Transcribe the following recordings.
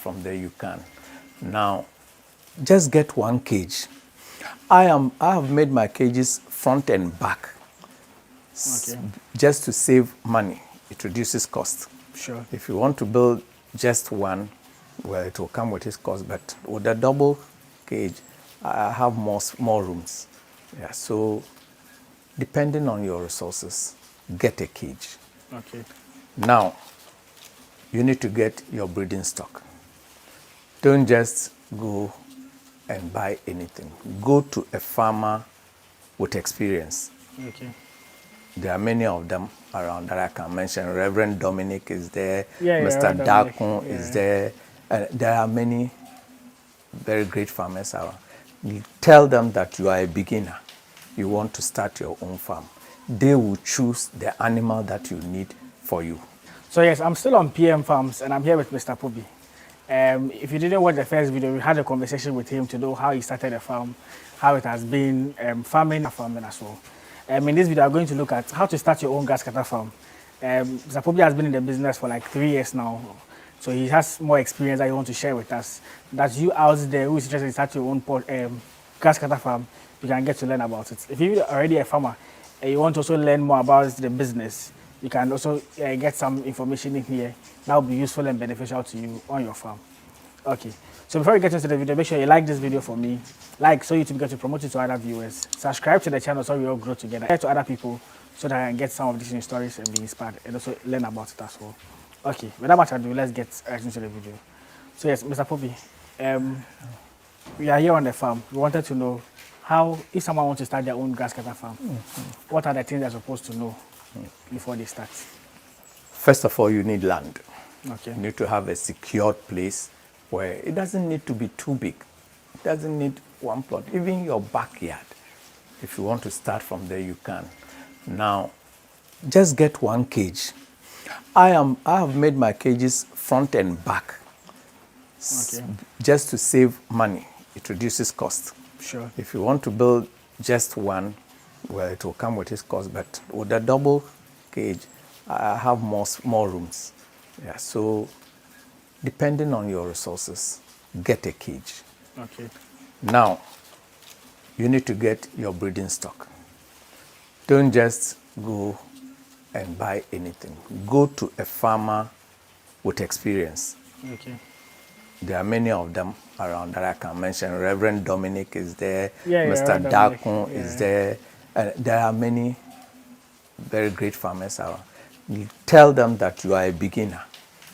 From there you can. Now, just get one cage. I have made my cages front and back. Okay. Just to save money. It reduces cost. Sure. If you want to build just one, well, it will come with its cost, but with a double cage, I have more rooms. Yeah, so depending on your resources, get a cage. Okay. Now, you need to get your breeding stock. Don't just go and buy anything. Go to a farmer with experience. Okay. There are many of them around that I can mention. Reverend Dominic is there. Yeah, Mr. Reverend Dominic, Dakun is there. There are many very great farmers around. You tell them that you are a beginner. You want to start your own farm. They will choose the animal that you need for you. So yes, I'm still on PM Farms and I'm here with Mr. Pobi. If you didn't watch the first video, we had a conversation with him to know how he started the farm, how it has been farming as well. In this video, I'm going to look at how to start your own grass cutter farm. Mr. Pobi has been in the business for like 3 years now, so he has more experience that he wants to share with us. That you out there who is interested in starting your own grass cutter farm, you can get to learn about it. If you're already a farmer and you want to also learn more about the business, you can also get some information in here that will be useful and beneficial to you on your farm. Okay, so before we get into the video, make sure you like this video for me, like so YouTube get to promote it to other viewers, subscribe to the channel so we all grow together, share to other people so that I can get some of these new stories and be inspired and also learn about it as well. Okay, without much ado, let's get right into the video. So yes, Mr. Pobi, we are here on the farm. We wanted to know how, if someone wants to start their own grass cutter farm, what are the things they're supposed to know before they start? First of all, you need land. Okay. You need to have a secured place where it doesn't need to be too big. It doesn't need one plot, even your backyard. If you want to start from there, you can. Now, just get one cage. I have made my cages front and back. Okay. Just to save money. It reduces cost. Sure. If you want to build just one, well, it will come with its cost, but with a double cage, I have more rooms. Yeah, so depending on your resources, get a cage. Okay. Now, you need to get your breeding stock. Don't just go and buy anything. Go to a farmer with experience. Okay. There are many of them around that I can mention. Reverend Dominic is there. Yeah, Mr. Dominic, Dakun is there. There are many very great farmers around. You tell them that you are a beginner.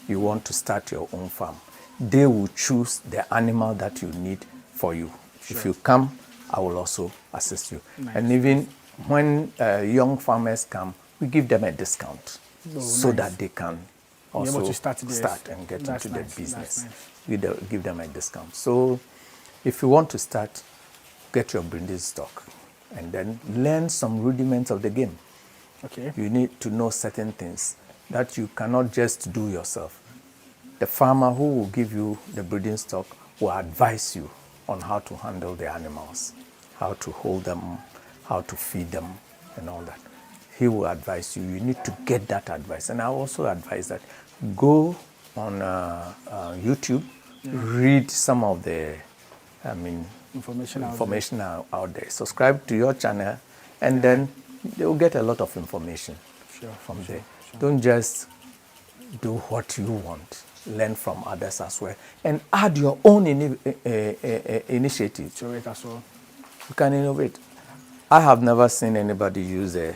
You want to start your own farm. They will choose the animal that you need for you. Sure. If you come, I will also assist you. Nice. And even when young farmers come, we give them a discount so nice. that they can also able to start and get That's into nice. the business. Nice. Give them a discount. So if you want to start, get your breeding stock and then learn some rudiments of the game. Okay. You need to know certain things that you cannot just do yourself. The farmer who will give you the breeding stock will advise you on how to handle the animals, how to hold them, how to feed them, and all that. He will advise you. You need to get that advice. And I also advise that go on YouTube, read some of the, information out there. Subscribe to your channel, and then you'll get a lot of information from there. Sure. Don't just do what you want. Learn from others as well, and add your own initiative to it as well. You can innovate. I have never seen anybody use a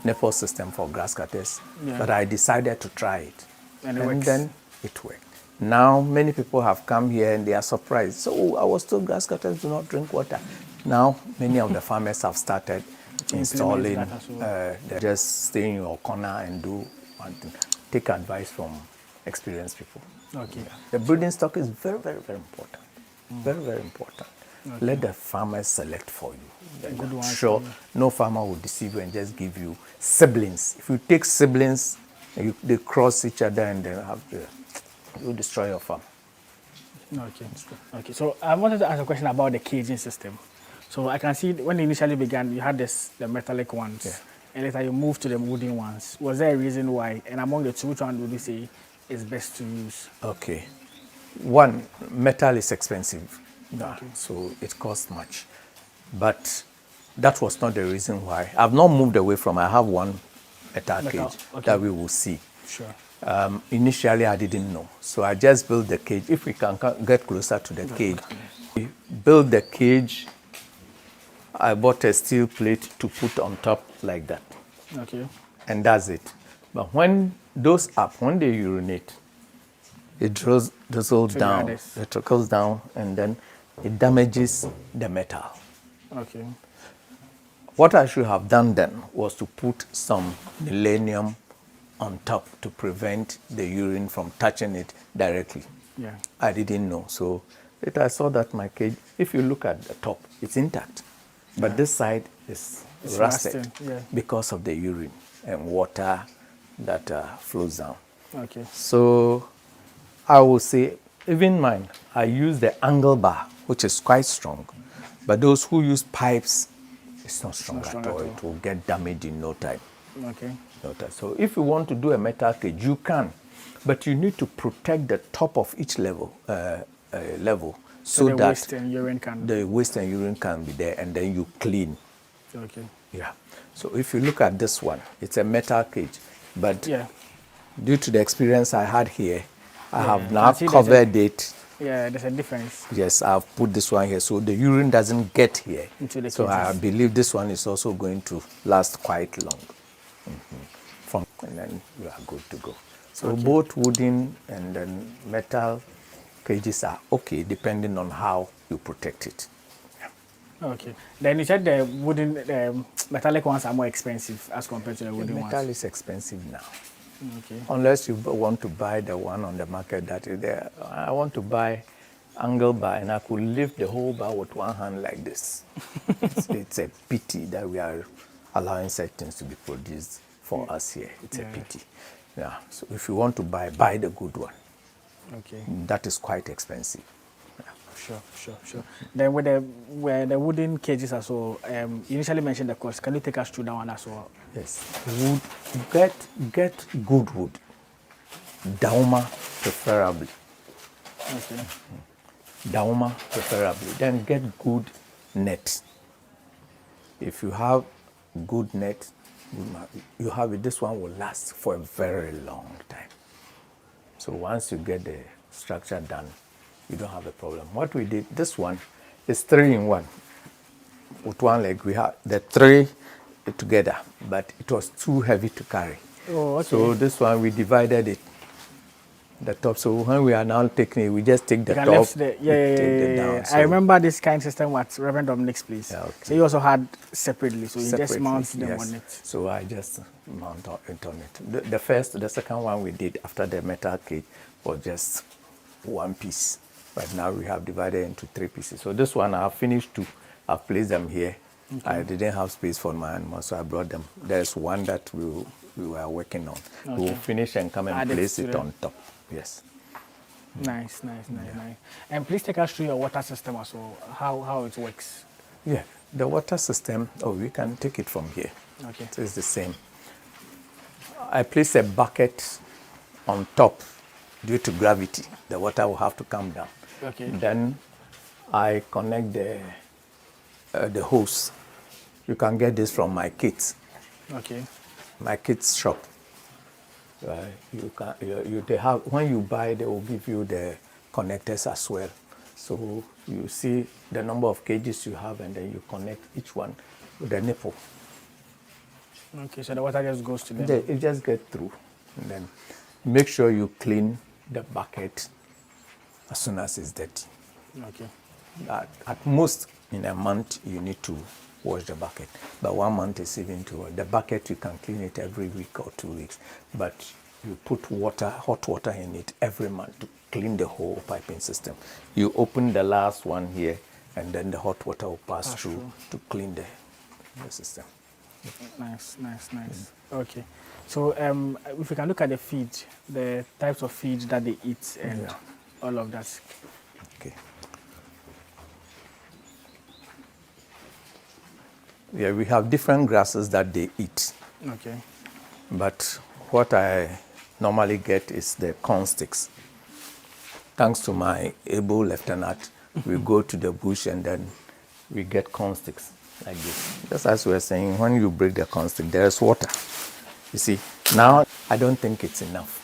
nipple system for grass cutters, but I decided to try it, and then it worked. Now many people have come here and they are surprised. So I was told grass cutters do not drink water. Now many of the farmers have started installing. They just stay in your corner and do one thing. Take advice from experienced people. Okay. Yeah. The breeding stock is very, very, very important. Very, very important. Okay. Let the farmers select for you. I'm sure no farmer will deceive you and just give you siblings. If you take siblings, they cross each other and they you destroy your farm. Okay. Okay. So I wanted to ask a question about the caging system. So I can see when you initially began, you had the metallic ones, and later you moved to the wooden ones. Was there a reason why? And among the two, which one would you say is best to use? Okay. One, metal is expensive, so it costs much. But that was not the reason why. I've not moved away from. I have one metal cage that we will see. Sure. Initially, I didn't know, so I just built the cage. If we can get closer to the cage, we built the cage. I bought a steel plate to put on top like that. Okay. And that's it. But when those up, when they urinate, it drizzles down, it trickles down, and then it damages the metal. Okay. What I should have done then was to put some millennium on top to prevent the urine from touching it directly. Yeah. I didn't know. So I saw that my cage, if you look at the top, it's intact. But this side is rusted because of the urine and water that flows down. Okay. So I will say, even mine, I use the angle bar, which is quite strong. But those who use pipes, it's not strong at all. It will get damaged in no time. Okay. So if you want to do a metal cage, you can. But you need to protect the top of each level, so the that waste and urine can be there, and then you clean. Okay. Yeah. So if you look at this one, it's a metal cage, but due to the experience I had here, I have now covered it. Yeah, there's a difference. Yes, I've put this one here, so the urine doesn't get here. Into the so I believe this one is also going to last quite long. And then you are good to go. So both wooden and then metal cages are okay, depending on how you protect it. Okay. Then you said the wooden, metallic ones are more expensive as compared to the wooden ones. Metal is expensive now. Okay. Unless you want to buy the one on the market that is there. I want to buy angle bar, and I could lift the whole bar with one hand like this. It's a pity that we are allowing such things to be produced for us here. It's a pity. Yeah. So if you want to buy the good one. Okay. That is quite expensive. Yeah. Sure. Then with the wooden cages as well, you initially mentioned the cost. Can you take us through that one as well? Yes. Wood, get good wood. Dauma preferably. Okay. Dauma preferably. Then get good net. If you have good net, you have it. This one will last for a very long time. So once you get the structure done, you don't have a problem. What we did, this one is 3-in-1. With one leg, we have the 3 together, but it was too heavy to carry. Oh, okay. So this one, we divided it, the top. So when we are now taking it, we just take the top, take the down. So I remember this kind of system at Reverend Dominic's place. Yeah, okay. So he also had separately, so he just mounts them on it. So I just mount it on it. The second one we did after the metal cage was just one piece. But now we have divided into 3 pieces. So this one I have finished 2. I've placed them here. Okay. I didn't have space for my animals, so I brought them. There's one that we were working on. Okay. We will finish and come and place it on top. Yes. Nice. And please take us through your water system as well, how it works. Yeah, the water system, we can take it from here. Okay. It is the same. I place a bucket on top. Due to gravity, the water will have to come down. Okay. Then I connect the hose. You can get this from my kids. Okay. My kids shop. They have, when you buy, they will give you the connectors as well. So you see the number of cages you have, and then you connect each one with a nipple. Okay, so the water just goes to them. It just gets through, and then make sure you clean the bucket as soon as it's dirty. Okay. At most in a month you need to wash the bucket, but 1 month is even too. The bucket you can clean it every week or 2 weeks, but you put hot water in it every month to clean the whole piping system. You open the last one here, and then the hot water will pass through to clean the system. Nice. Okay. So if we can look at the feed, the types of feed that they eat and all of that. Okay. Yeah, we have different grasses that they eat. Okay. But what I normally get is the corn sticks. thanks to my able lieutenant, we go to the bush and then we get corn sticks like this. Just as we were saying, when you break the corn stick, there is water. You see, now I don't think it's enough.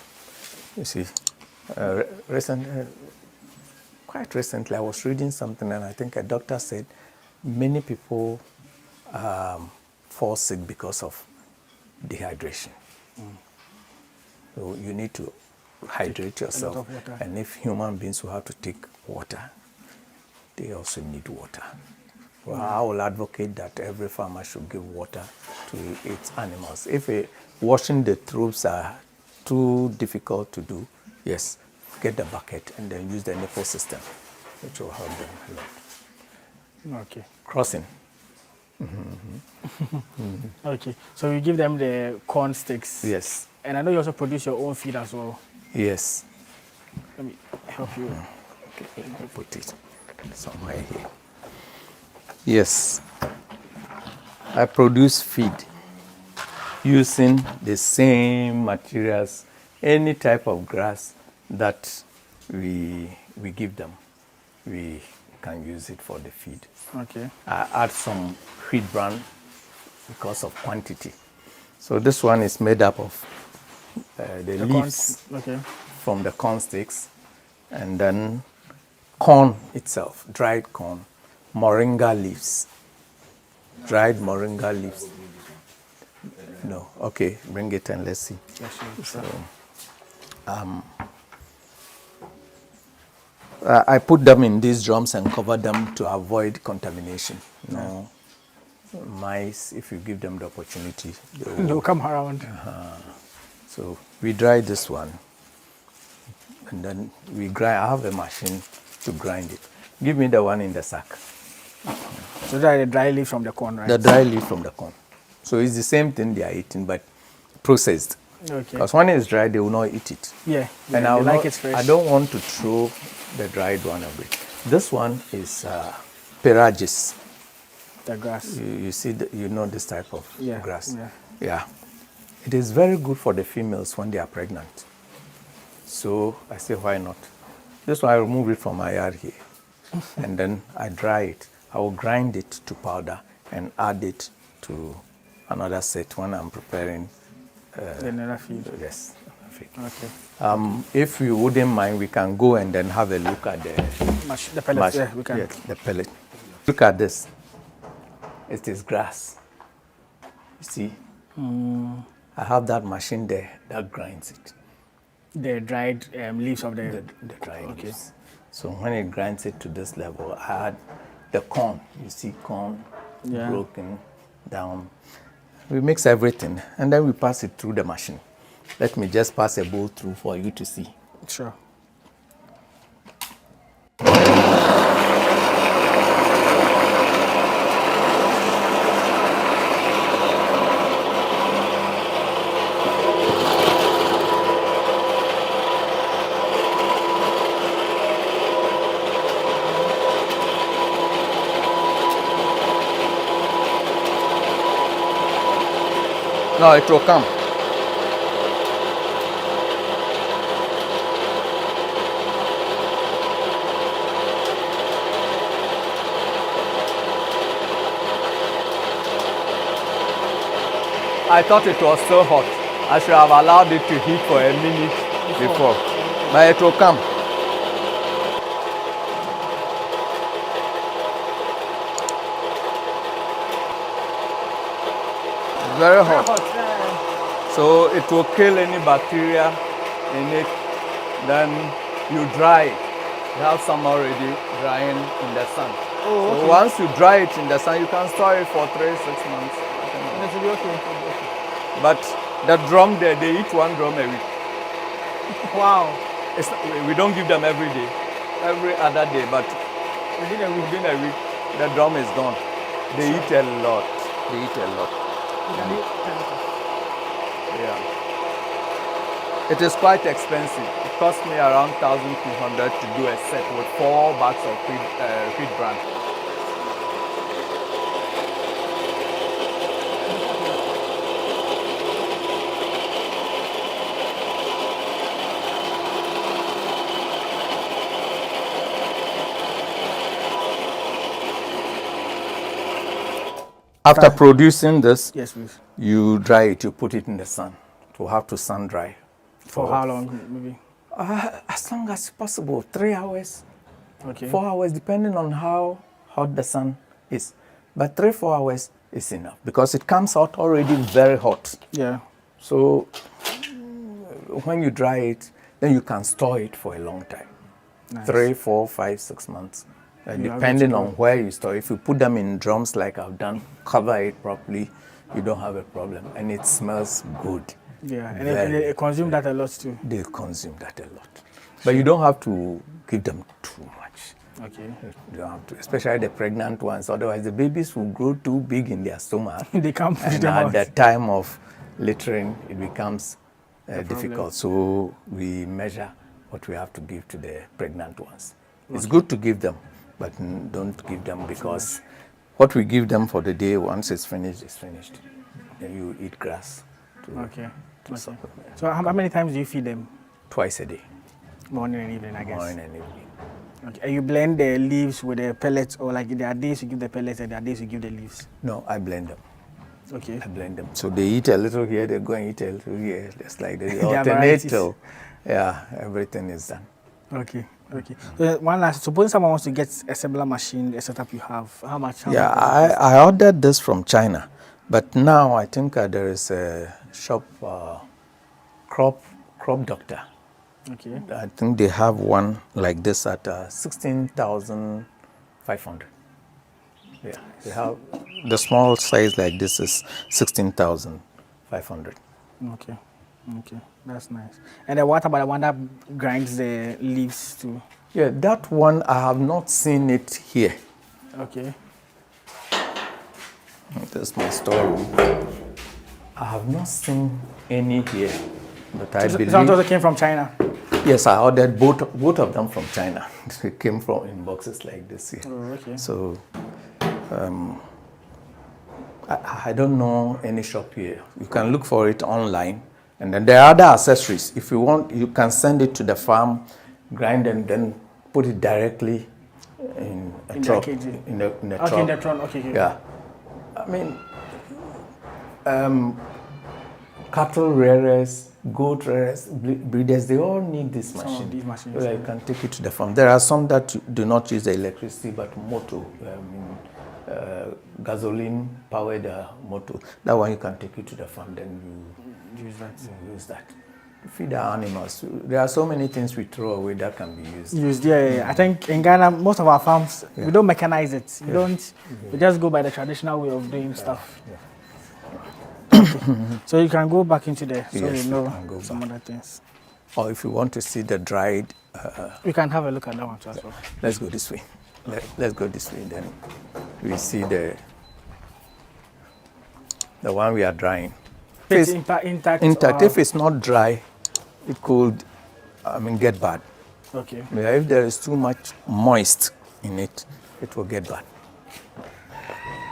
You see, quite recently, I was reading something, and I think a doctor said many people fall sick because of dehydration. So you need to hydrate yourself. And if human beings will have to take water, they also need water. Well, I will advocate that every farmer should give water to its animals. If washing the throats are too difficult to do, yes, get the bucket and then use the nipple system, which will help them a lot. Okay. Crossing. Okay, so you give them the corn sticks. Yes. And I know you also produce your own feed as well. Yes. Let me help you. Okay, I'll put it somewhere here. Yes. I produce feed using the same materials, any type of grass that we give them. We can use it for the feed. Okay. I add some wheat bran because of quantity. So this one is made up of the leaves from the corn sticks, and then corn itself, dried corn, moringa leaves, dried moringa leaves. No, okay, bring it and let's see. So, I put them in these drums and cover them to avoid contamination. No mice, if you give them the opportunity, they'll come around. So we dry this one, and then we grind. I have a machine to grind it. Give me the one in the sack. So that the dry leaf from the corn, right? The dry leaf from the corn. So it's the same thing they are eating, but processed. Okay. Because when it's dry, they will not eat it. Yeah. And I like it fresh. I don't want to throw the dried one away. This one is Peragis. The grass. You see, you know this type of grass. Yeah. It is very good for the females when they are pregnant. So I say, why not? This one, I remove it from my yard here. And then I dry it. I will grind it to powder and add it to another set when I'm preparing. Another feed. Yes. Feed. Okay. If you wouldn't mind, we can go and then have a look at the pellet. Yeah, we can. Yes, the pellet. Look at this. It is grass. You see? I have that machine there that grinds it. The dried leaves of the dried leaves. So when it grinds it to this level, I add the corn. You see corn broken down. We mix everything and then we pass it through the machine. Let me just pass a bowl through for you to see. Sure. No, it will come. I thought it was so hot. I should have allowed it to heat for a minute before. But it will come. Very hot. So it will kill any bacteria in it. Then you dry it. You have some already drying in the sun. So once you dry it in the sun, you can store it for 3-6 months. That will be okay. But the drum there, they eat 1 drum a week. Wow. We don't give them every day, every other day, but within a week, the drum is gone. They eat a lot. They eat a lot. Yeah. It is quite expensive. It cost me around 1,200 to do a set with 4 bags of feed bran. After producing this, Yes, please. you dry it, you put it in the sun. It will have to sun dry. For how long, maybe? As long as possible, 3 hours, Okay. 4 hours, depending on how hot the sun is. But 3-4 hours is enough because it comes out already very hot. Yeah. So when you dry it, then you can store it for a long time. Nice. 3, 4, 5, 6 months. You are Depending good to on where you store. If you put them in drums like I've done, cover it properly, you don't have a problem. And it smells good. Yeah, and Very, they consume that a lot too. They consume that a lot. But you don't have to give them too much. Okay. You don't have to, especially the pregnant ones. Otherwise, the babies will grow too big in their stomach. They can't push And them at out. the time of littering, it becomes problem. difficult. So we measure what we have to give to the pregnant ones. It's good to give them, but don't give them because what we give them for the day, once it's finished, it's finished. Then you eat grass Okay. Okay. supplement. So how many times do you feed them? Twice a day, Morning and evening, I guess. morning and evening. Okay. And you blend the leaves with the pellets, or like there are days you give the pellets and there are days you give the leaves. No, I blend them. Okay. I blend them. So they eat a little here, they go and eat a little here. Just like they are alternate varieties. till, yeah, everything is done. Okay. Okay. So one last. Suppose someone wants to get a similar machine, a setup you have. How much? How Yeah, much does it cost? I ordered this from China, but now I think there is a shop, crop doctor. Okay. I think they have one like this at 16,500. Yeah, they have the small size like this is 16,500. Okay. Okay. That's nice. And then what about the one that grinds the leaves too? Yeah, that one I have not seen it here. Okay. This is my storeroom. I have not seen any here, but I So believe. some also came from China. Yes, I ordered both of them from China. They came from in boxes like this here. Oh, okay. So I don't know any shop here. You can look for it online, and then there are other accessories. If you want, you can send it to the farm, grind and then put it directly in a In the truck. kg. In the Okay, truck. in the tron. Okay. Okay. Yeah, I mean, cattle rearers, goat rearers, breeders, they all need this Some machine. of these machines, So that yeah. you can take it to the farm. There are some that do not use the electricity, but motor, gasoline powered motor. That one you can take it to the farm, then Use that. you use that. Feed our animals. There are so many things we throw away that can be used. Used, yeah. I think in Ghana, most of our farms, we don't mechanize it. We don't, we just go by the traditional way of doing stuff. So you can go back into there so Yes, you you know can go some back. other things. Or if you want to see the dried, We can have a look at that one too as well. let's go this way. Let's go this way. Then we see the one we are drying. If It's it's intact. intact. or- If it's not dry, it could, get bad. Okay. Yeah, if there is too much moist in it, it will get bad.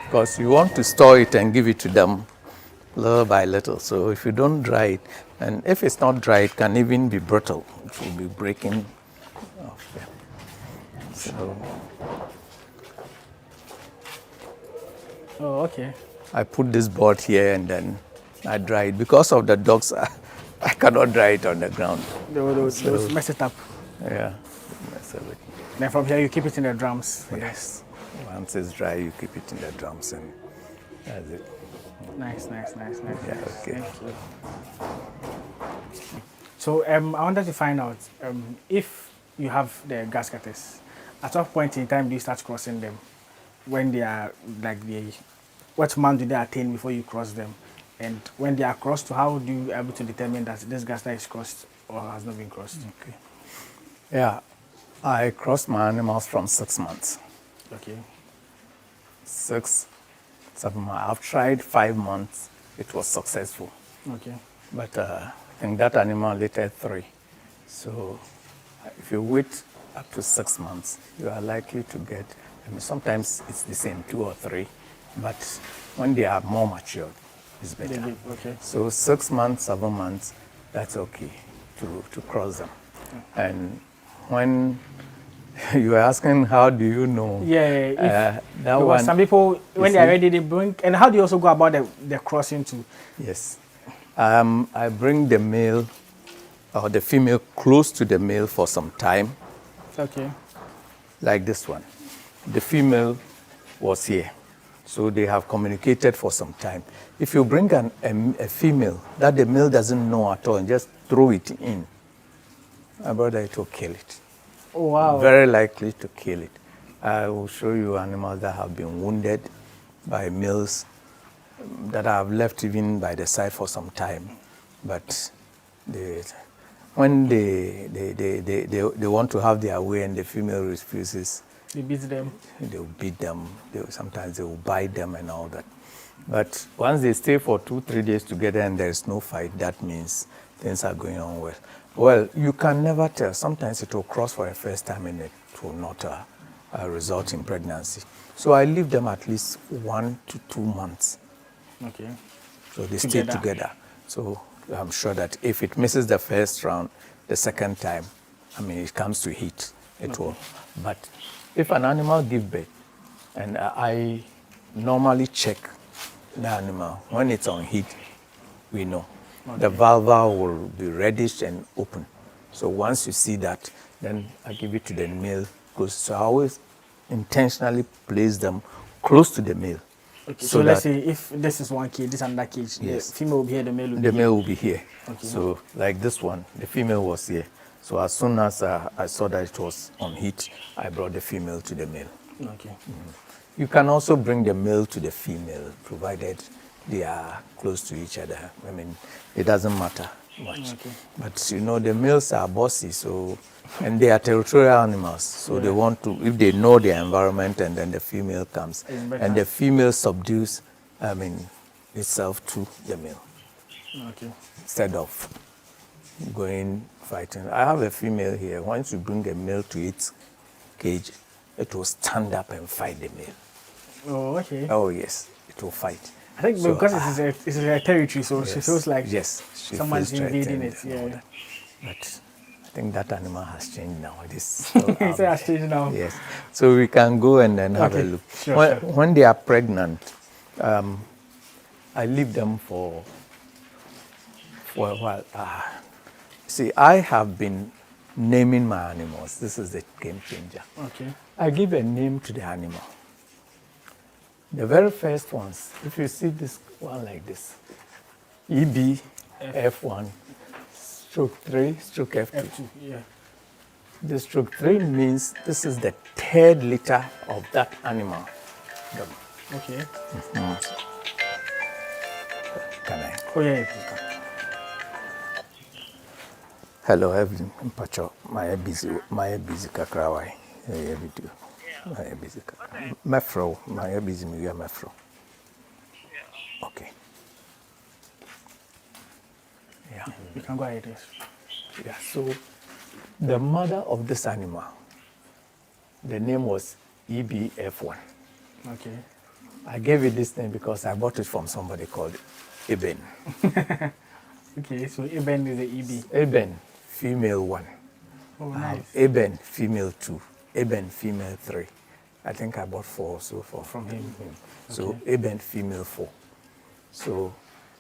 Because you want to store it and give it to them little by little. So if you don't dry it, and if it's not dry, it can even be brittle. It will be breaking off. Yeah. So Oh, okay. I put this board here and then I dry it. Because of the dogs, I cannot dry it on the ground. They will mess it up. Yeah. That's everything. Then from here, you keep it in the drums. Yes. Once it's dry, you keep it in the drums and that's it. Nice. Yeah, okay. Thank you. So I wanted to find out if you have the grass cutters, at what point in time do you start crossing them? When they are what month do they attain before you cross them? And when they are crossed, how do you able to determine that this grass is crossed or has not been crossed? Okay. Yeah. I cross my animals from 6 months. Okay. 6, 7 months. I've tried 5 months. It was successful. Okay. But I think that animal later 3. So if you wait up to 6 months, you are likely to get, sometimes it's the same, 2 or 3. But when they are more matured, it's better. Okay. So 6 months, 7 months, that's okay to cross them. And when You are asking how do you know? Yeah, that because one. some people, when they are ready, they bring. And how do you also go about the crossing too? Yes. I bring the male or the female close to the male for some time, Okay. like this one. The female was here, so they have communicated for some time. If you bring a female that the male doesn't know at all and just throw it in, my brother, it will kill it. Oh, wow. Very likely to kill it. I will show you animals that have been wounded by males that have left even by the side for some time. But when they want to have their way and the female refuses, They beat them. they'll beat them. Sometimes they will bite them and all that. But once they stay for 2-3 days together and there's no fight, that means things are going on well. Well, you can never tell. Sometimes it will cross for a first time and it will not result in pregnancy. So I leave them at least 1 to 2 months. Okay. So they stay together. So I'm sure that if it misses the first round, the second time, I mean, it comes to heat, it will. But if an animal gives birth, and I normally check the animal, when it's on heat, we know. Okay. The vulva will be reddish and open. So once you see that, then I give it to the male. So I always intentionally place them close to the male. Okay. So let's say if this is one cage, this is another cage, yes, the female will be here, the male will be here. The male will be here. Okay. So like this one, the female was here. So as soon as I saw that it was on heat, I brought the female to the male. Okay. You can also bring the male to the female, provided they are close to each other. I mean, it doesn't matter much. Okay. But you know, the males are bossy, so, and they are territorial animals. So they want to, if they know their environment and then the female comes, and the female subdues, I mean, itself to the male. Okay. Instead of going fighting. I have a female here. Once you bring a male to its cage, it will stand up and fight the male. Oh, okay. Oh, yes, it will fight. I think so, because it's a territory, so yes, she feels like someone's invading it. Yeah. But I think that animal has changed now. It is. It has changed now. Yes. So we can go and then have a look. Sure, when they are pregnant, I leave them for a while. See, I have been naming my animals. This is the game changer. Okay. I give a name to the animal. The very first ones, if you see this one like this, EB, F1, stroke 3, stroke F2. F2, yeah. The stroke 3 means this is the third litter of that animal. Okay. Mm-hmm. Can I? Oh, yeah. Hello, Evelyn. My busy kakrawai. Yeah, video. My busy kakrawai. Mefro. My busy me mefro. Okay. Yeah. You can go ahead. Yes. Yeah. So, the mother of this animal, the name was EBF1. Okay. I gave it this name because I bought it from somebody called Eben. Okay, so Eben is the EB. Eben, female 1. Oh, nice. Eben, female 2. Eben, female 3. I think I bought 4 so far from him. So okay. Eben, female 4. So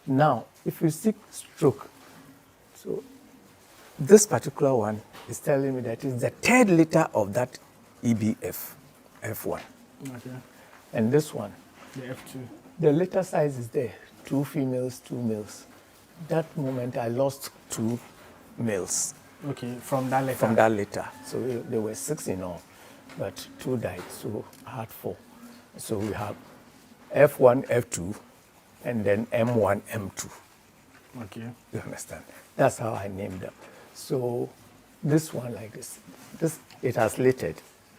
now, if you see stroke, so this particular one is telling me that it's the third litter of that EBF, F1. Okay. And this one, the F2. The litter size is there, 2 females, 2 males. That moment I lost 2 males. Okay, from that litter? From that litter. So there were 6 in all, but 2 died, so I had 4. So we have F1, F2, and then M1, M2. Okay. You understand? That's how I named them. So this one like this, it has littered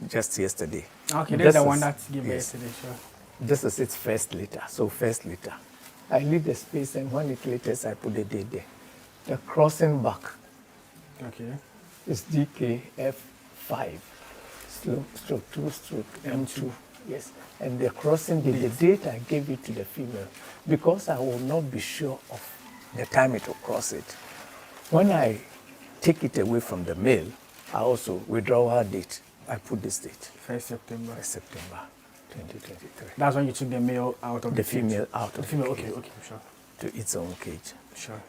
just yesterday. Okay, that's the one that gave birth yesterday, sure. This is its first litter, so first litter. I leave the space and when it litters, I put the date there. The crossing back is DKF5, stroke 2, stroke M2. Yes, and the crossing date, the date I gave it to the female, because I will not be sure of the time it will cross it. When I take it away from the male, I also withdraw her date. I put this date, 1st September. September 2023. That's when you took the male out of The the cage. female out The of female, the okay, cage okay, sure. to its own cage. Sure.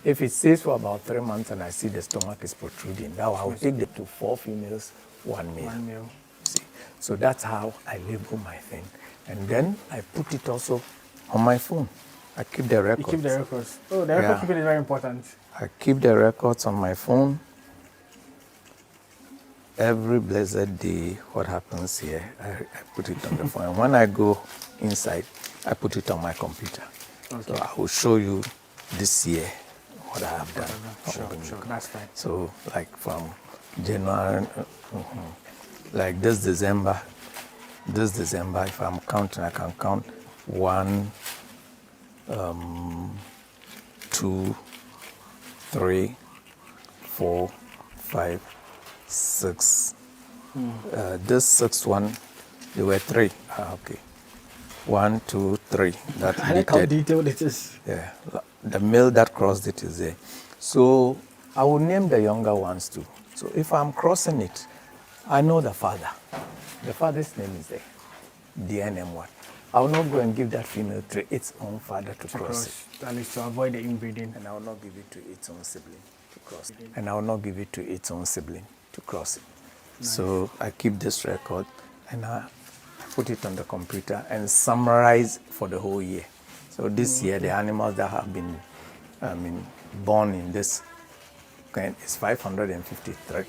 If it stays for about 3 months and I see the stomach is protruding, now I'll take them to 4 females, 1 male. 1 male. See, so that's how I label my thing. And then I put it also on my phone. I keep the You records. keep the records. Oh, the record Yeah. keeping is very important. I keep the records on my phone. Every blessed day, what happens here, I put it on the phone. And when I go inside, I put it on my computer. Okay. So I will show you this year what I have done. Sure, that's fine. So like from January, like this December, if I'm counting, I can count 1, 2, 3, 4, 5, 6. This 6th one, there were 3. Okay. 1, 2, 3. That I like how deleted. detailed it is. Yeah, the male that crossed it is there. So I will name the younger ones too. So if I'm crossing it, I know the father. The father's name is there, the NM1. I will not go and give that female to its own father to cross it. At least to avoid the inbreeding. And I will not give it to its own sibling to cross it. And I will not give it to its own sibling to cross it. Nice. So I keep this record and I put it on the computer and summarize for the whole year. So this year, the animals that have been born in this kind is 553.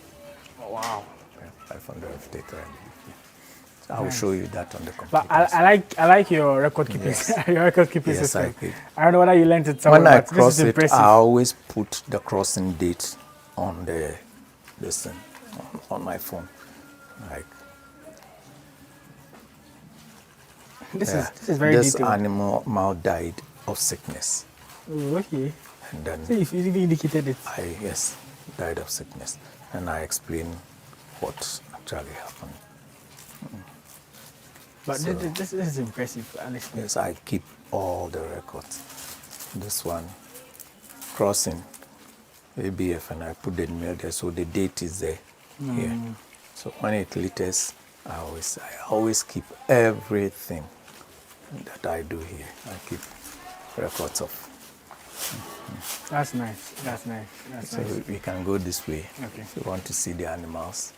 Oh, wow. Yeah, 553. So I will show you that on the computer. But I like your record keeping. Yes. Your record keeping Yes, system. I keep. I don't know whether you learned it somewhere. When I but cross this is it, impressive. I always put the crossing date on this thing, on my phone. Like, This is very this detailed. animal died of sickness. Oh, okay. And then So you even indicated it. yes, died of sickness. And I explain what actually happened. But So- this is impressive, honestly. Yes, I keep all the records. This one, crossing, ABF, and I put the mail there, so the date is there. Here. So when it litters, I always keep everything that I do here. I keep records of. That's nice. That's nice. That's So nice. we can go this way Okay. if you want to see the animals.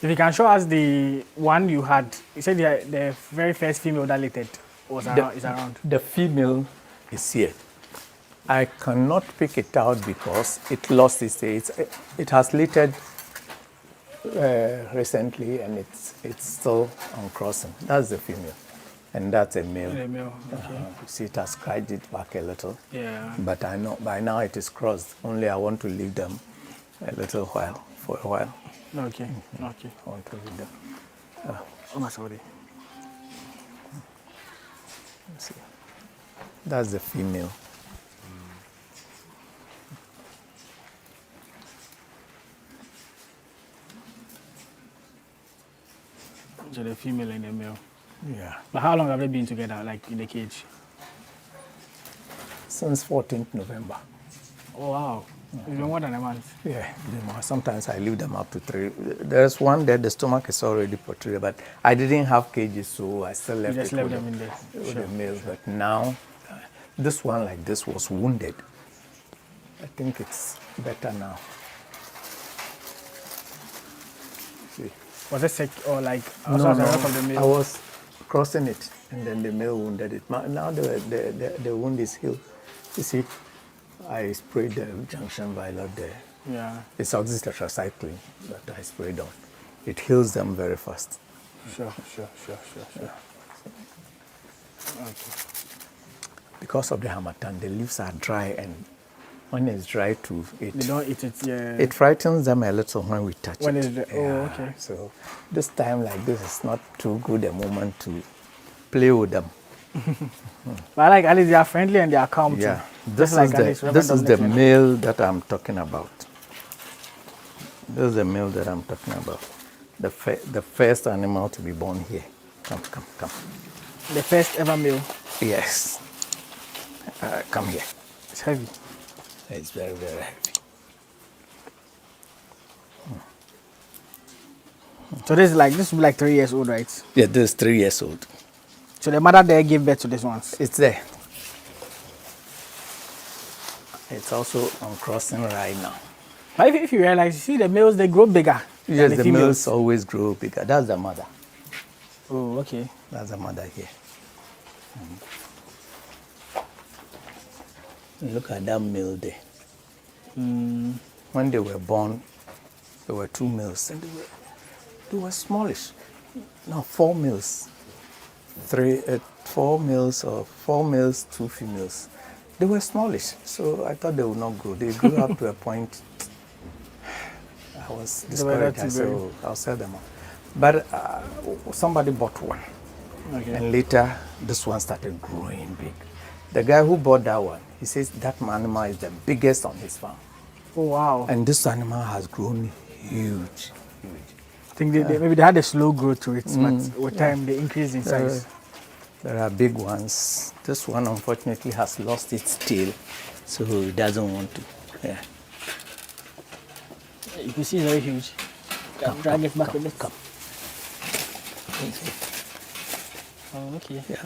If you can show us the one you had, you said the very first female that littered is around. The female is here. I cannot pick it out because it lost its age. It has littered recently and it's still on crossing. That's the female. And that's a male. The male. Okay. You see, it has cried it back a little. Yeah. But I know by now it is crossed. Only I want to leave them for a while. Okay. Okay. I want to leave them. Oh, my sorry. Let's see. That's the female. So the female and the male. Yeah. But how long have they been together, like in the cage? Since 14th November. Oh, wow. It's been more than a month. Yeah, sometimes I leave them up to 3. There's one there, the stomach is already protruded, but I didn't have cages, so I still left You just it left with them in there. with Sure. the males. But now, this one like this was wounded. I think it's better now. See? Was it sick or like also as a result of the I male? was crossing it, and then the male wounded it. Now the wound is healed. You see, I sprayed the junction violet there. Yeah. It's oxytetracycline that I sprayed on. It heals them very fast. Sure. Okay. Because of the harmattan, the leaves are dry, and when it's dry too, They don't eat it. Yeah. it frightens them a little when we touch When it. it's dry. Oh, okay. So this time like this is not too good a moment to play with them. But I like at least they are friendly and they are calm too. Yeah, Just like Alice, this Reverend is the Dominic. male that I'm talking about. This is the male that I'm talking about. The first animal to be born here. Come. The first ever male. Yes. Come here. It's heavy. It's very, very heavy. So this will be like 3 years old, right? Yeah, this is 3 years old. So the mother there gave birth to this ones. It's there. It's also on crossing right now. But if you realize, you see the males, they grow bigger. Yes, than the females. males always grow bigger. That's the mother. Oh, okay. That's the mother here. Look at that male there. When they were born, there were 2 males, and they were smallish. No, 4 males. 4 males or 4 males, 2 females. They were smallish, so I thought they would not grow. They grew up to a point. I was discouraged. I said, oh, I'll sell them off. But somebody bought one. Okay. And later, this one started growing big. The guy who bought that one, he says that animal is the biggest on his farm. Oh, wow. And this animal has grown huge, huge. I think maybe they had a slow growth to it, but with time they increased in size. There are big ones. This one, unfortunately, has lost its tail, so it doesn't want to. Yeah. You can see it's very huge. Drag it back a bit. Come. Oh, okay. Yeah.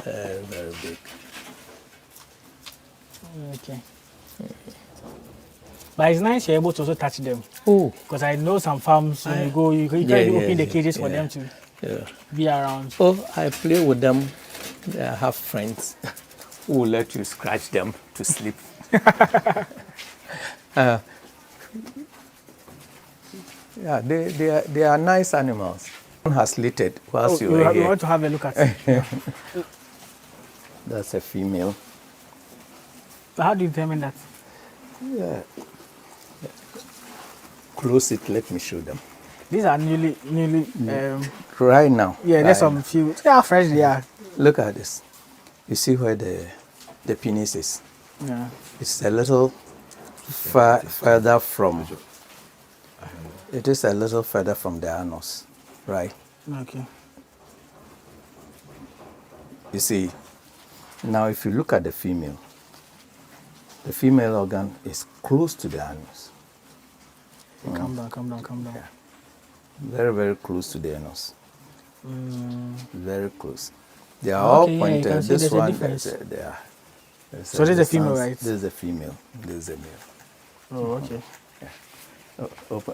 Very big. Okay. But it's nice you're able to also touch them. Oh. Because I know some farms, when you go, you can open the cages for them to be around. Oh, I play with them. I have friends who will let you scratch them to sleep. Yeah, they are nice animals. One has littered whilst you were You here. want to have a look at it. That's a female. So how do you determine that? Yeah. Close it, let me show them. These are newly Right now. yeah, there's some few. See how fresh they are. Look at this. You see where the penis is? Yeah. It's a little further from. It is a little further from the anus, right? Okay. You see, now if you look at the female organ is close to the anus. Calm down, calm down, calm down. Very, very close to the anus. Very close. They are all Okay, yeah, you pointed. can see This there's a one, difference. they are. So this is a female, right? This is a female. This is a male. Oh, okay.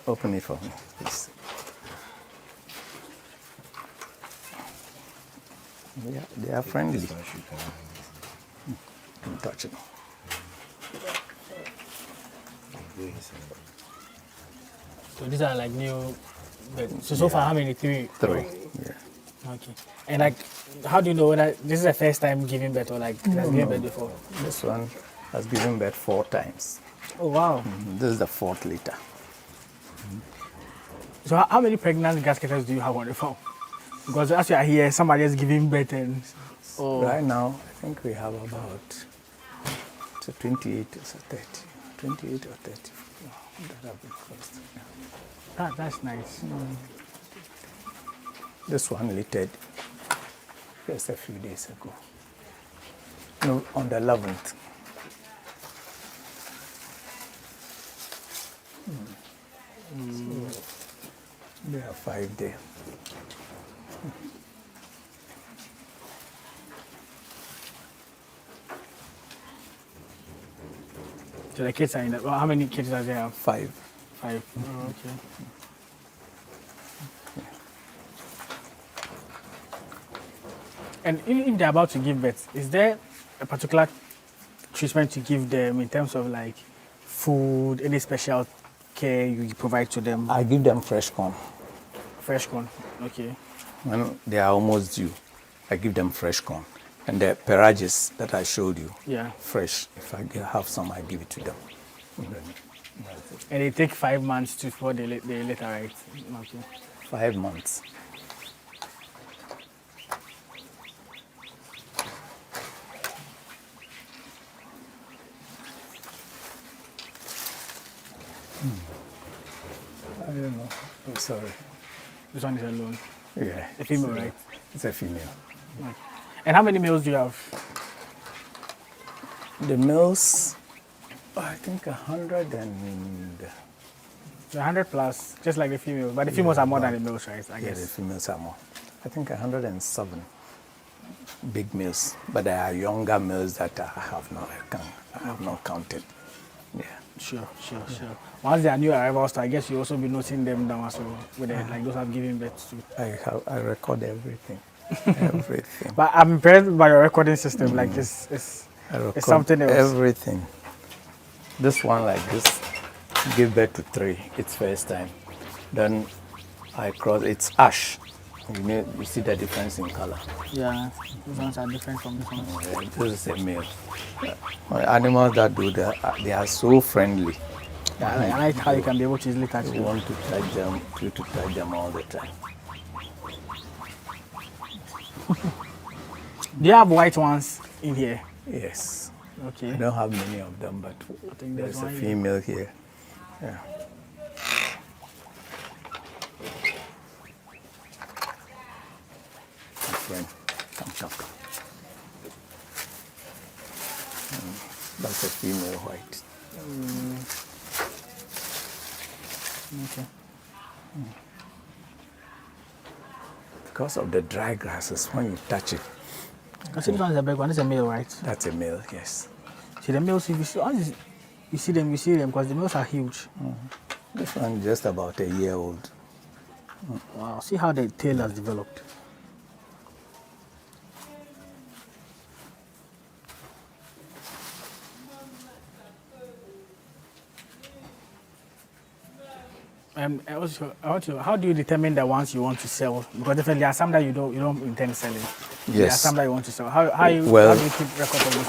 Open it for me, please. Yeah, they are friendly. Touch it. So these are like new. So far, how many? 3? 3. Yeah. Okay. And like, how do you know whether this is the first time giving birth or like has given birth before? This one has given birth 4 times. Oh wow. This is the 4th litter. So how many pregnant gasketers do you have on the farm? Because as you are here, somebody is giving birth and. Oh. Right now, I think we have about 28 or 30. 28 or 30. That have been closed. Yeah. That's nice. This one littered just a few days ago. No, on the 11th. So, there are 5 there. So the kids are in that. Well, how many kids are there? 5. 5. Oh, okay. And if they're about to give birth, is there a particular treatment to give them in terms of like food, any special care you provide to them? I give them fresh corn. Fresh corn, okay. When they are almost due, I give them fresh corn. And the perages that I showed you, Yeah. fresh. If I have some, I give it to them. And they take 5 months before they later, right? Okay. 5 months. I don't know. I'm sorry. This one is alone. Yeah. A female, right? It's a female. And how many males do you have? The males, I think 100 and 100 plus, just like the females. But the females are more than the males, right? I Yeah, the guess. females are more. I think 107 big males, but there are younger males that I have not counted. Yeah. Sure. Once they are new arrivals, so I guess you also be noting them down as well, with like those have given birth to. I record everything. Everything. But I'm impressed by your recording system. Like it's I something else. Everything. This one like this, give birth to 3. It's first time. Then I cross. It's ash. You see the difference in color. Yeah, these ones are different from this one. Yeah, this is a male. Animals that do that, they are so friendly. Yeah, I like how you can be able to easily touch You them. want to touch them, to touch them all the time. Do you have white ones in here? Yes. Okay. I don't have many of them, but I think there's a one here. female here. Yeah. My friend, come. That's a female white. Okay. Because of the dry grasses, when you touch it, I see this one is a big one. This is a male, right? that's a male, yes. See the males, if you see, once you see them because the males are huge. This one just about a year old. Wow. See how the tail has developed. I want to, how do you determine the ones you want to sell? Because definitely there are some that you don't intend selling. There are Yes. some that you want to sell. How do you keep record of this?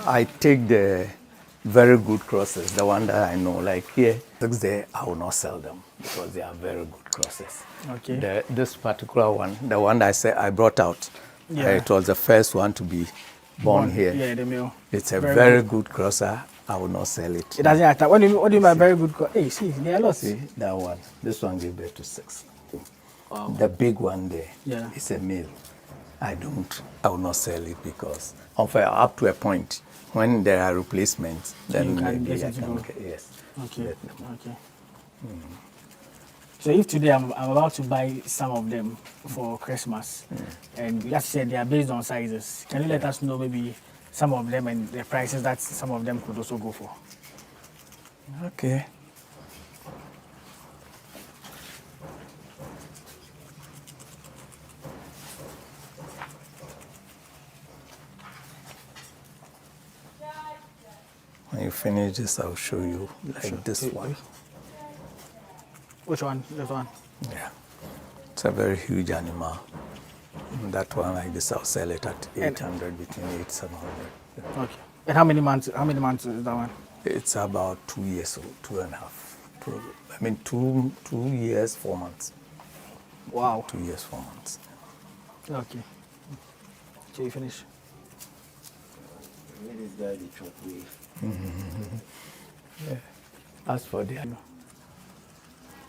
I take the very good crosses, the one that I know. Like here, there, I will not sell them because they are very good crosses. Okay. This particular one, the one that I said I brought out, Yeah. it was the first one to be born here. Yeah, the male. It's a Very very good crosser. I will not sell it. It doesn't attack. What do you mean by very good? Hey, see, they are lost. See that one. This one gave birth to 6. Wow. The big one there is a male. I will not sell it because up to a point when there are replacements, then You can maybe get I it to can go. yes. Okay. let them. Okay. So if today I'm about to buy some of them for Christmas, and you said they are based on sizes, can you let us know maybe some of them and the prices that some of them could also go for? Okay. When you finish this, I'll show you like this one. Which one? This one? Yeah. It's a very huge animal. That one like this, I'll sell it at 800, between 800 700. Okay. And how many months is that one? It's about 2 years old, 2.5. 2 years, 4 months. Wow. 2 years, 4 months. Okay. So you finish? Where is that the chocolate? Yeah. As for the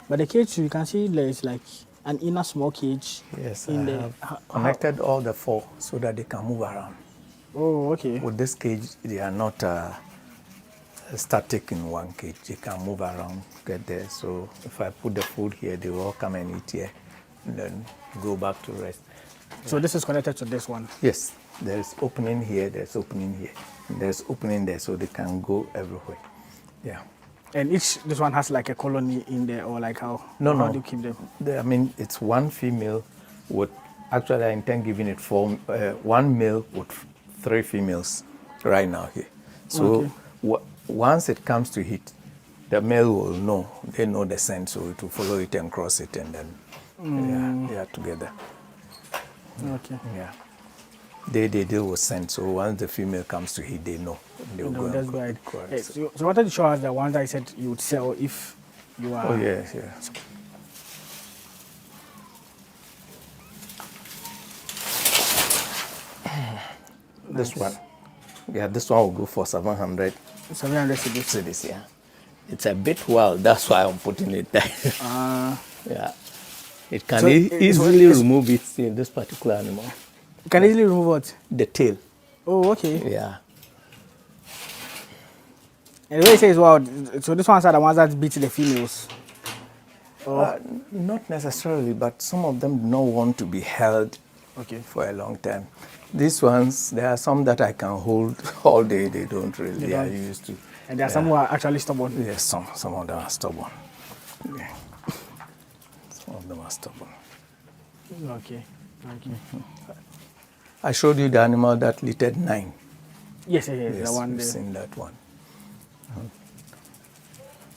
But the cage, you can see there is like an inner small cage. yes, in I the have connected all the 4 so that they can move around. Oh, okay. With this cage, they are not static in one cage. They can move around, get there. So if I put the food here, they will all come and eat here, and then go back to rest. So this is connected to this one. Yes, there's opening here, there's opening here, and there's opening there, so they can go everywhere. Yeah. And this one has like a colony in there, or like how? No. How do you keep them? It's one female with, actually I intend giving it 1 male with 3 females right now here. So once it comes to heat, the male will know, they know the scent, so it will follow it and cross it, and then they are together. Okay. Yeah. They deal with scent, so once the female comes to heat, they know. They will go That's and right. cross Hey, it. so you wanted to show us the ones that I said you would sell if you are. Oh, yeah. This one. Yeah, this one will go for 700 700 cedis. cedis, yeah. It's a bit wild, that's why I'm putting it there. Yeah. It can So easily remove it in this particular animal. You can easily remove what? The tail, Oh, okay. yeah. And the way you say is well, so this ones are the ones that beat the females. Not necessarily, but some of them do not want to be held Okay. for a long time. These ones, there are some that I can hold all day. They don't really. They are don't. used to. And there are some who are actually stubborn. Yes, some of them are stubborn. Yeah. Some of them are stubborn. Okay. I showed you the animal that littered 9. Yes, Yes, the one you've there. seen that one.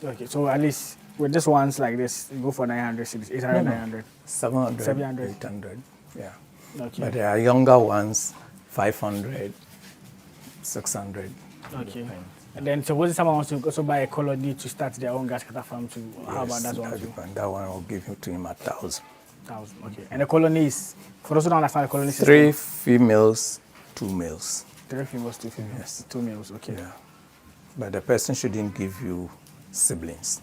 Okay, so at least with this ones like this, you go for 900 cities, 800, 900. 700, 700. 800, yeah. Okay. But there are younger ones, 500, 600. Okay. And then suppose someone wants to also buy a colony to start their own gas cutter farm too. How about that one too? Depends. That one will give you to him 1,000. 1,000. Okay. And the colony is, for those who don't understand the colony system. 3 females, 2 males. 3 females, 2 females. Yes. 2 males, okay. Yeah. But the person shouldn't give you siblings.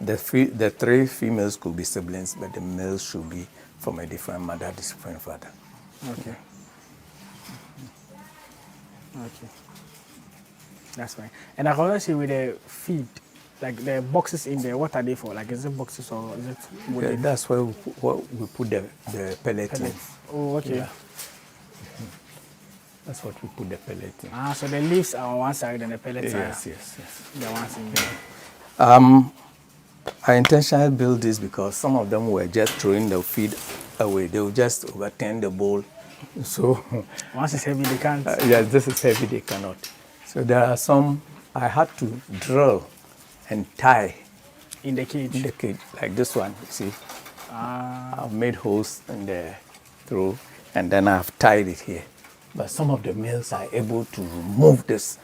The 3 females could be siblings, but the males should be from a different mother, different father. Okay. Okay. That's fine. And I can also see with the feed, like the boxes in there, what are they for? Like, is it boxes or is it Yeah, wooden that's where we put the pellet in. pellets? Oh, okay. Yeah. That's what we put the pellet in. Ah, so the leaves are on one side and the pellets Yes, are yes, yes. the ones in there. I intentionally built this because some of them were just throwing the feed away. They would just overturn the bowl. So, Once it's heavy, they can't. yes, this is heavy, they cannot. So there are some I had to drill and tie In the cage. in the cage, like this one, you see. I've made holes in the through, and then I've tied it here. But some of the males are able to remove this,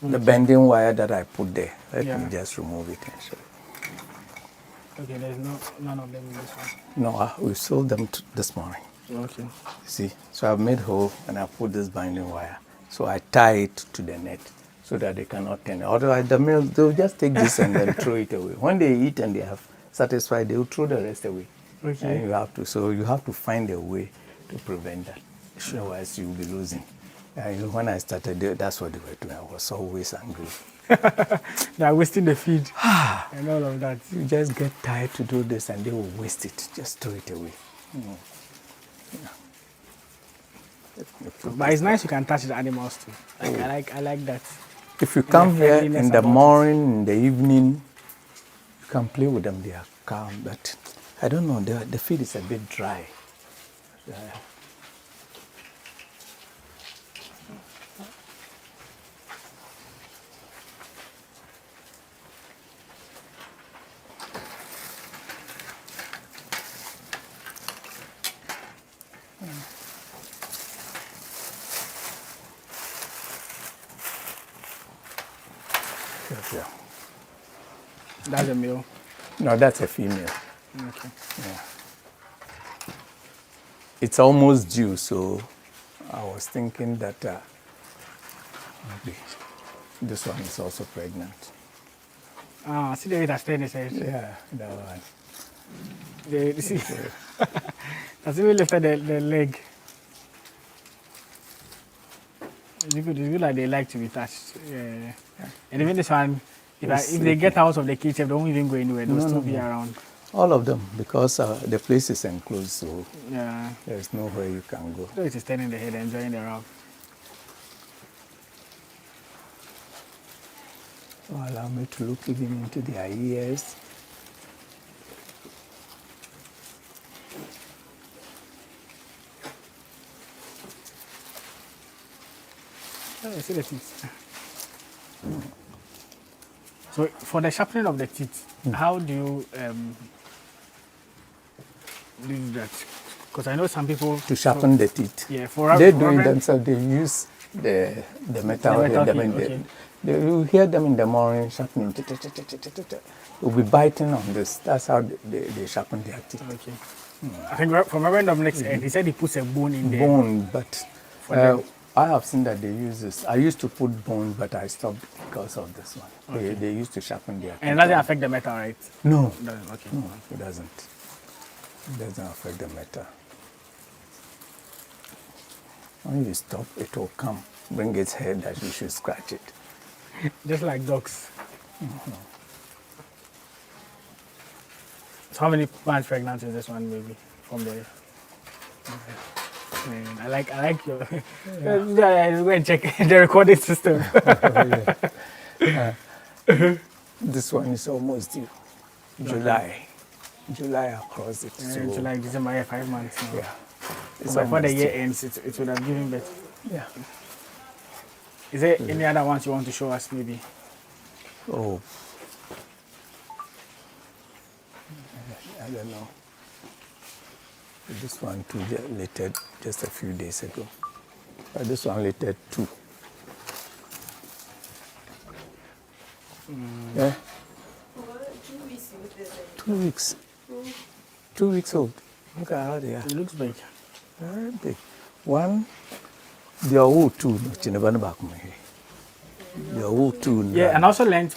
the bending wire that I put there. Let me just remove it and show you. Okay, there's none of them in this one. No, we sold them this morning. Okay. You see, so I've made hole and I put this binding wire. So I tie it to the net so that they cannot turn it. Otherwise, the males, they'll just take this and then throw it away. When they eat and they have satisfied, they'll throw the rest away. Okay. And you have to find a way to prevent that. Otherwise, you'll be losing. And when I started, that's what they were doing. I was always angry. They are wasting the feed and all of that. You just get tired to do this and they will waste it. Just throw it away. But it's nice you can touch the animals too. I like that. If you come here friendliness in the about it. morning, in the evening, you can play with them. They are calm. But I don't know, the feed is a bit dry. Yeah. That's a male. No, that's a female. Okay. Yeah. It's almost due, so I was thinking that maybe this one is also pregnant. Ah, see the way that's staying inside. Yeah, that one. You see, that's even lifted the leg. It's good like they like to be touched. Yeah. And even this one, if they get out of the cage, they won't even go anywhere. They'll still be around. All of them, because the place is enclosed, so Yeah. there's nowhere you can go. So it's turning the head, enjoying the route. So allow me to look even into their ears. Oh, see the teeth. So for the sharpening of the teeth, how do you do that? Because I know some people To sharpen the teeth. Yeah, for They for do it Reverend- themselves. They use the metal. The metal I mean, key, okay. you hear them in the morning sharpening. You'll be biting on this. That's how they sharpen their teeth. Okay. I think from Reverend Dominic's end, he said he puts a bone in there. Bone, but them. I have seen that they use this. I used to put bone, but I stopped because of this one. They used to sharpen their teeth. And it doesn't affect the metal, right? No, It doesn't, okay. no, it doesn't. It doesn't affect the metal. When you stop, it will come. bring its head that you should scratch it. Just like dogs. So how many months pregnant is this one, maybe, from the? I like your. Yeah. Go and check the recording system. This one is almost due. July across it. So, July, December, 5 months now. yeah. So before the almost year due. ends, it would have given birth. Yeah. Is there any other ones you want to show us, maybe? Oh. I don't know. This one too later just a few days ago. But this one later too. Yeah. 2 weeks. 2 weeks old. Look at how they are. It looks big. Very big. One, they are all two. They are all two. Yeah, and I also learned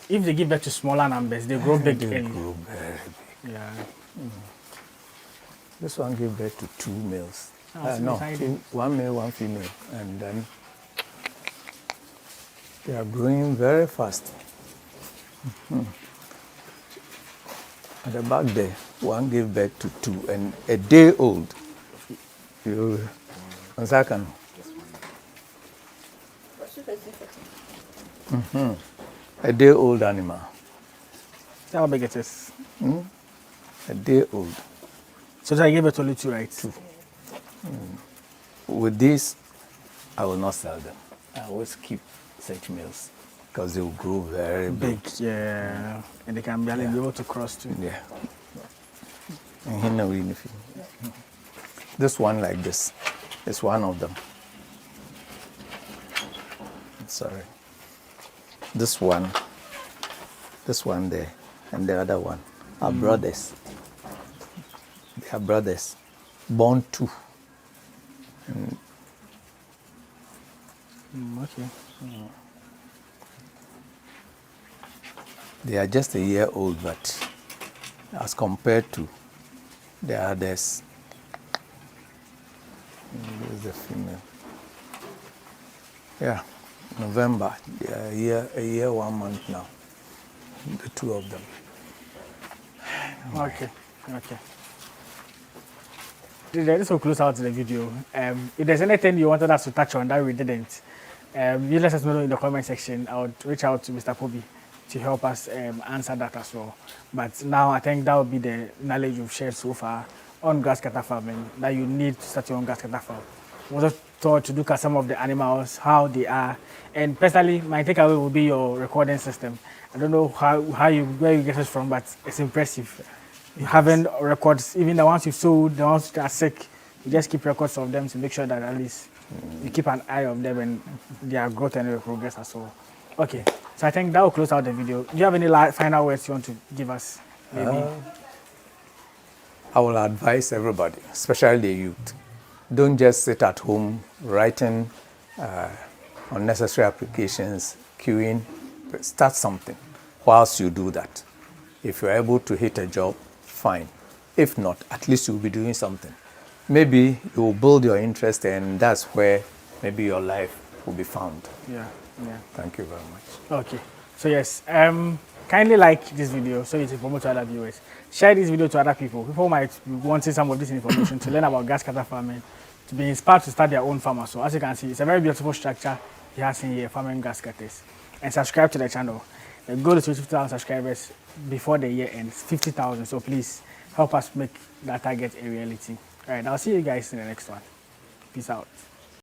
if they give birth to smaller numbers, they grow big. They early. grow very big. Yeah. This one gave birth to 2 males. So No, exciting. 1 male, 1 female. And then they are growing very fast. At the back there, one gave birth to 2 and a day old. A day old animal. How big it is? A day old. So I gave it only 2, right? 2. With this, I will not sell them. I always keep such males because they will grow very big. Yeah. And they can barely be able to cross too. Yeah. And here now, this one like this is one of them. Sorry. This one there, and the other one are brothers. They are brothers, born 2. Okay. They are just a year old, but as compared to the others, this is the female. Yeah, November, they are a year 1 month now, the 2 of them. Okay. This will close out the video. If there's anything you wanted us to touch on that we didn't, you let us know in the comment section. I would reach out to Mr. Pobi to help us answer that as well. But now I think that would be the knowledge you've shared so far on grass cutter farming that you need to start your own grass cutter farm. We also thought to look at some of the animals, how they are, and personally, my takeaway will be your recording system. I don't know where you get it from, but it's impressive. You having records, even the ones you sold, the ones that are sick, you just keep records of them to make sure that at least you keep an eye on them and their growth and their progress as well. Okay, so I think that will close out the video. Do you have any final words you want to give us? Maybe. I will advise everybody, especially the youth, don't just sit at home writing unnecessary applications, queuing. Start something whilst you do that. If you're able to hit a job, fine. If not, at least you'll be doing something. Maybe you will build your interest, and that's where maybe your life will be found. Yeah. Thank you very much. Okay. So yes, kindly like this video so it will promote to other viewers. Share this video to other people. People might be wanting some of this information to learn about grass cutter farming, to be inspired to start their own farm. So as you can see, it's a very beautiful structure he has in here, farming grass cutters. And subscribe to the channel. The goal is 50,000 subscribers before the year ends, 50,000. So please help us make that target a reality. All right, I'll see you guys in the next one. Peace out.